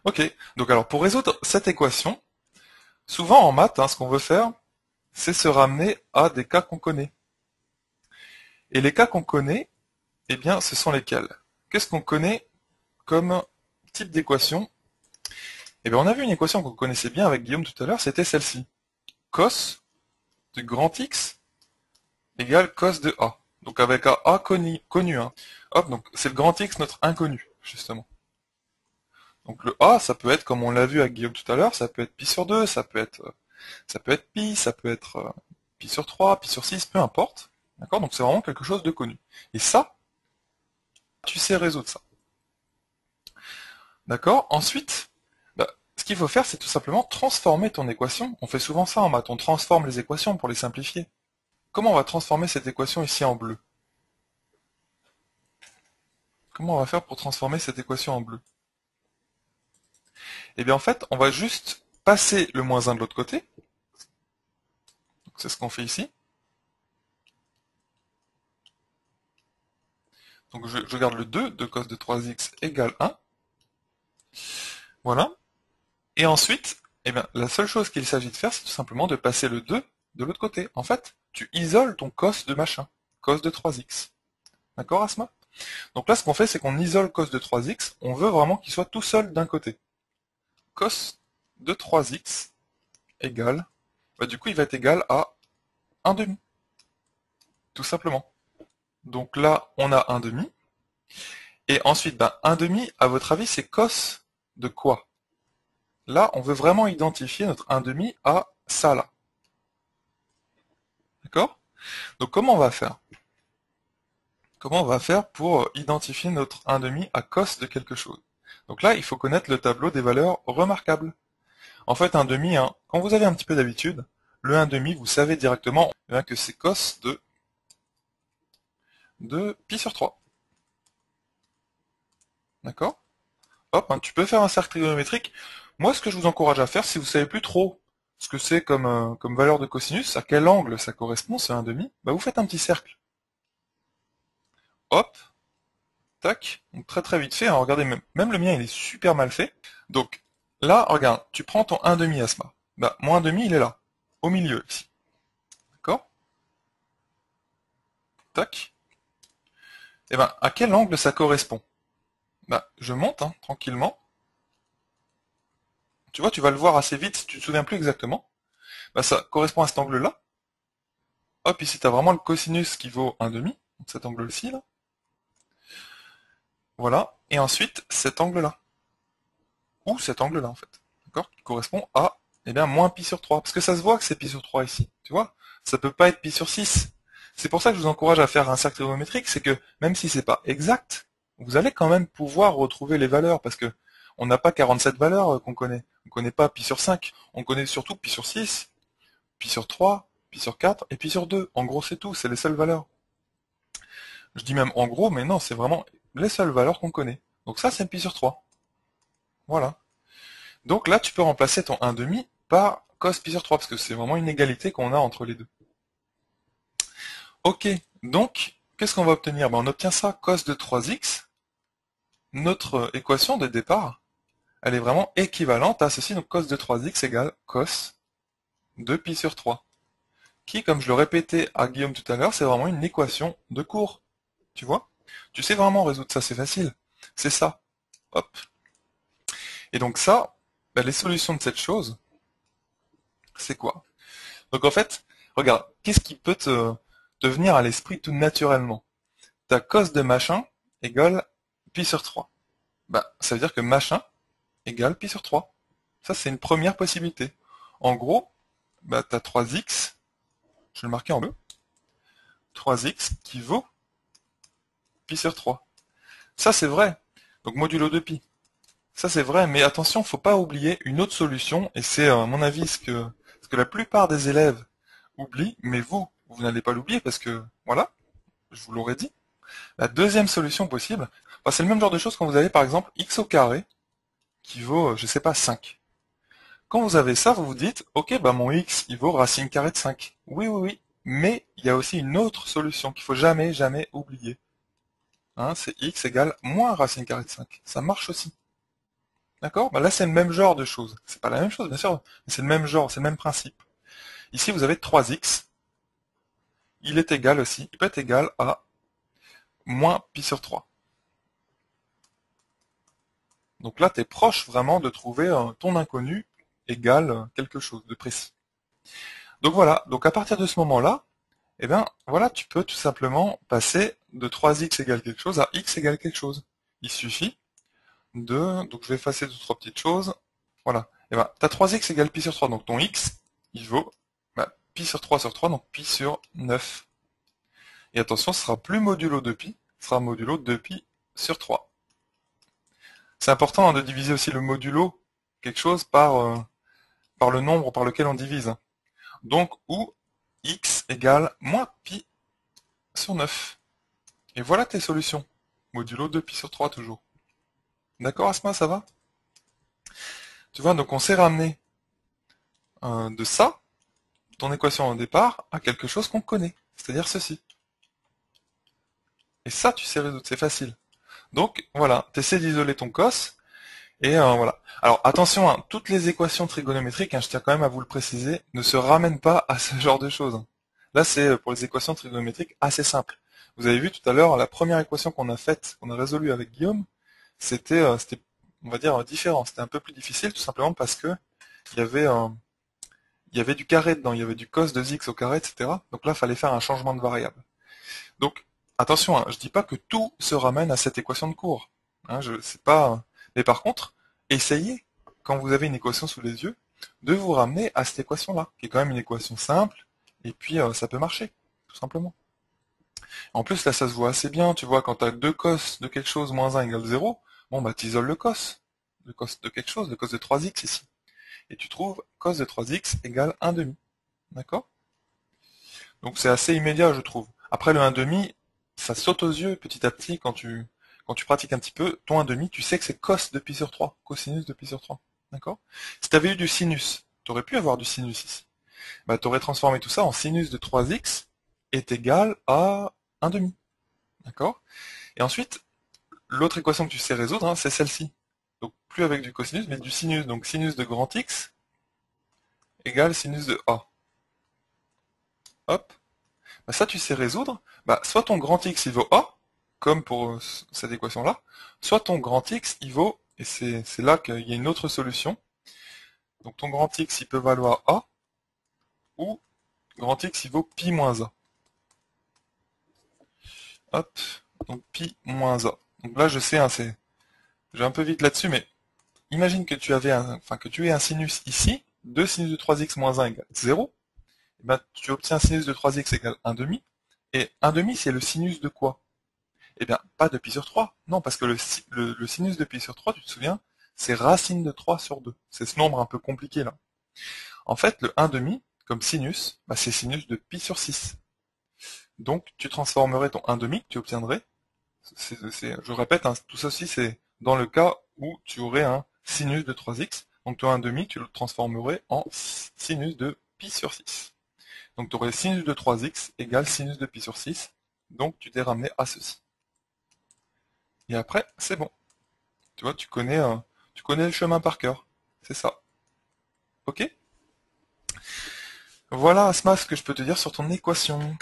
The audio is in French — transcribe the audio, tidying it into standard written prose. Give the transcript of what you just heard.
Ok, donc alors pour résoudre cette équation, souvent en maths, ce qu'on veut faire, c'est se ramener à des cas qu'on connaît. Et les cas qu'on connaît, eh bien, ce sont lesquels? Qu'est-ce qu'on connaît comme type d'équation? Eh bien, on a vu une équation qu'on connaissait bien avec Guillaume tout à l'heure, c'était celle-ci. Cos de grand X égale cos de A. Donc avec un A connu, hein. Hop, donc c'est le grand X, notre inconnu, justement. Donc le A, ça peut être, comme on l'a vu avec Guillaume tout à l'heure, ça peut être pi sur 2, ça peut être pi, ça peut être pi sur 3, pi sur 6, peu importe. D'accord? Donc c'est vraiment quelque chose de connu. Et ça, tu sais résoudre ça. D'accord? Ensuite, ce qu'il faut faire, c'est tout simplement transformer ton équation. On fait souvent ça en maths, on transforme les équations pour les simplifier. Comment on va transformer cette équation ici en bleu? Comment on va faire pour transformer cette équation en bleu? Eh bien en fait, on va juste passer le moins 1 de l'autre côté. C'est ce qu'on fait ici. Donc je garde le 2 de cos de 3x égale 1. Voilà. Et ensuite, eh bien, la seule chose qu'il s'agit de faire, c'est tout simplement de passer le 2 de l'autre côté. En fait, tu isoles ton cos de machin, cos de 3x. D'accord, Asma? Donc là, ce qu'on fait, c'est qu'on isole cos de 3x. On veut vraiment qu'il soit tout seul d'un côté. Cos de 3x égale, du coup, il va être égal à 1 demi, tout simplement. Donc là, on a 1 demi. Et ensuite, 1 demi, à votre avis, c'est cos de quoi? Là, on veut vraiment identifier notre 1 demi à ça là. D'accord? Donc comment on va faire? Comment on va faire pour identifier notre 1 demi à cos de quelque chose? Donc là, il faut connaître le tableau des valeurs remarquables. En fait, 1 demi, quand vous avez un petit peu d'habitude, le 1 demi, vous savez directement que c'est cos de pi sur 3. D'accord? Hop, tu peux faire un cercle trigonométrique. Moi, ce que je vous encourage à faire, si vous savez plus trop ce que c'est comme valeur de cosinus, à quel angle ça correspond, ce 1 demi, vous faites un petit cercle. Hop, tac, donc très très vite fait, regardez, même le mien il est super mal fait. Donc là, regarde, tu prends ton 1 demi Asma. Mon 1 demi il est là, au milieu ici. D'accord? Tac. Et à quel angle ça correspond? Je monte tranquillement. Tu vois, tu vas le voir assez vite si tu te souviens plus exactement. Ça correspond à cet angle-là. Hop, ici tu as vraiment le cosinus qui vaut 1 demi, donc cet angle-ci là. Voilà. Et ensuite cet angle-là. Ou cet angle-là en fait. D'accord? Qui correspond à moins pi sur 3. Parce que ça se voit que c'est pi sur 3 ici. Tu vois? Ça peut pas être pi sur 6. C'est pour ça que je vous encourage à faire un cercle trigonométrique, c'est que même si c'est pas exact, vous allez quand même pouvoir retrouver les valeurs, parce que on n'a pas 47 valeurs qu'on connaît. On connaît pas pi sur 5, on connaît surtout pi sur 6, pi sur 3, pi sur 4 et pi sur 2. En gros, c'est tout, c'est les seules valeurs. Je dis même en gros, mais non, c'est vraiment les seules valeurs qu'on connaît. Donc ça, c'est pi sur 3. Voilà. Donc là, tu peux remplacer ton 1 demi par cos pi sur 3, parce que c'est vraiment une égalité qu'on a entre les deux. Ok, donc, qu'est-ce qu'on va obtenir? On obtient ça, cos de 3x. Notre équation de départ, elle est vraiment équivalente à ceci, donc cos de 3x égale cos de pi sur 3. Qui, comme je le répétais à Guillaume tout à l'heure, c'est vraiment une équation de cours. Tu vois? Tu sais vraiment résoudre ça, c'est facile. C'est ça. Hop. Et donc ça, les solutions de cette chose, c'est quoi? Donc en fait, regarde, qu'est-ce qui peut te venir à l'esprit tout naturellement? Ta cos de machin égale pi sur 3. Ça veut dire que machin égale pi sur 3. Ça, c'est une première possibilité. En gros, tu as 3x, je vais le marquer en bleu, 3x qui vaut pi sur 3. Ça, c'est vrai. Donc modulo de pi. Ça, c'est vrai, mais attention, faut pas oublier une autre solution, et c'est à mon avis ce que la plupart des élèves oublient, mais vous n'allez pas l'oublier parce que, voilà, je vous l'aurais dit. La deuxième solution possible, c'est le même genre de choses quand vous avez par exemple x au carré qui vaut, je sais pas, 5. Quand vous avez ça, vous vous dites, ok, mon x, il vaut racine carrée de 5. Oui, oui, oui. Mais il y a aussi une autre solution qu'il faut jamais, jamais oublier. C'est x égale moins racine carrée de 5. Ça marche aussi. D'accord? Bah là, c'est le même genre de choses. C'est pas la même chose, bien sûr, mais c'est le même genre, c'est le même principe. Ici, vous avez 3x. Il est égal aussi, il peut être égal à moins pi sur 3. Donc là, tu es proche vraiment de trouver ton inconnu égal quelque chose de précis. Donc voilà, donc à partir de ce moment-là, eh bien, voilà, tu peux tout simplement passer de 3x égale quelque chose à x égale quelque chose. Il suffit donc je vais effacer deux, trois petites choses. Voilà. Et ben, tu as 3x égale pi sur 3, donc ton x, il vaut pi sur 3, donc pi sur 9. Et attention, ce sera plus modulo de pi, ce sera modulo de pi sur 3. C'est important de diviser aussi le modulo, quelque chose, par le nombre par lequel on divise. Donc, où x égale moins pi sur 9. Et voilà tes solutions. Modulo de pi sur 3 toujours. D'accord, Asma, ça va? Tu vois, donc on s'est ramené de ça, ton équation au départ, à quelque chose qu'on connaît, c'est-à-dire ceci. Et ça, tu sais résoudre, c'est facile. Donc, voilà, tu essaies d'isoler ton cos, et voilà. Alors, attention, hein, toutes les équations trigonométriques, hein, je tiens quand même à vous le préciser, ne se ramènent pas à ce genre de choses. Là, c'est pour les équations trigonométriques assez simples. Vous avez vu tout à l'heure, la première équation qu'on a faite, qu'on a résolue avec Guillaume, c'était, on va dire, différent. C'était un peu plus difficile, tout simplement parce que il y avait il y avait du carré dedans, il y avait du cos de x au carré, etc. Donc là, il fallait faire un changement de variable. Donc, attention, hein, je dis pas que tout se ramène à cette équation de cours. Hein, c'est pas. Mais par contre, essayez, quand vous avez une équation sous les yeux, de vous ramener à cette équation-là, qui est quand même une équation simple, et puis ça peut marcher, tout simplement. En plus, là, ça se voit assez bien, tu vois, quand tu as 2 cos de quelque chose moins 1 égale 0, bon bah t'isoles le cos de quelque chose, le cos de 3x ici. Et tu trouves cos de 3x égale 1 demi. D'accord? Donc c'est assez immédiat, je trouve. Après le 1 demi, ça saute aux yeux petit à petit quand tu pratiques un petit peu. Ton 1 demi, tu sais que c'est cos de pi sur 3, cosinus de pi sur 3. D'accord? Si tu avais eu du sinus, tu aurais pu avoir du sinus ici. Bah, tu aurais transformé tout ça en sinus de 3x est égal à 1 demi. D'accord? Et ensuite, l'autre équation que tu sais résoudre, hein, c'est celle-ci. Donc plus avec du cosinus, mais du sinus. Donc sinus de grand X égale sinus de A. Hop. Bah, ça, tu sais résoudre. Bah, soit ton grand X, il vaut A, comme pour cette équation-là, soit ton grand X, il vaut, et c'est là qu'il y a une autre solution. Donc ton grand X, il peut valoir A, ou grand X, il vaut pi moins A. Hop. Donc pi moins A. Donc là, je sais, hein, je vais un peu vite là-dessus, mais imagine que que tu aies un sinus ici, 2 sinus de 3x moins 1 égale 0. Et ben, tu obtiens un sinus de 3x égale 1 demi. Et 1 demi, c'est le sinus de quoi? Eh bien, pas de pi sur 3. Non, parce que le sinus de pi sur 3, tu te souviens, c'est racine de 3 sur 2. C'est ce nombre un peu compliqué là. En fait, le 1 demi, comme sinus, bah, c'est sinus de pi sur 6. Donc, tu transformerais ton 1 demi que tu obtiendrais. Je répète, hein, tout ceci, c'est dans le cas où tu aurais un sinus de 3x. Donc, ton 1 demi, tu le transformerais en sinus de pi sur 6. Donc, tu aurais sinus de 3x égale sinus de pi sur 6. Donc, tu t'es ramené à ceci. Et après, c'est bon. Tu vois, tu connais le chemin par cœur. C'est ça. Ok? Voilà, Asma, ce que je peux te dire sur ton équation.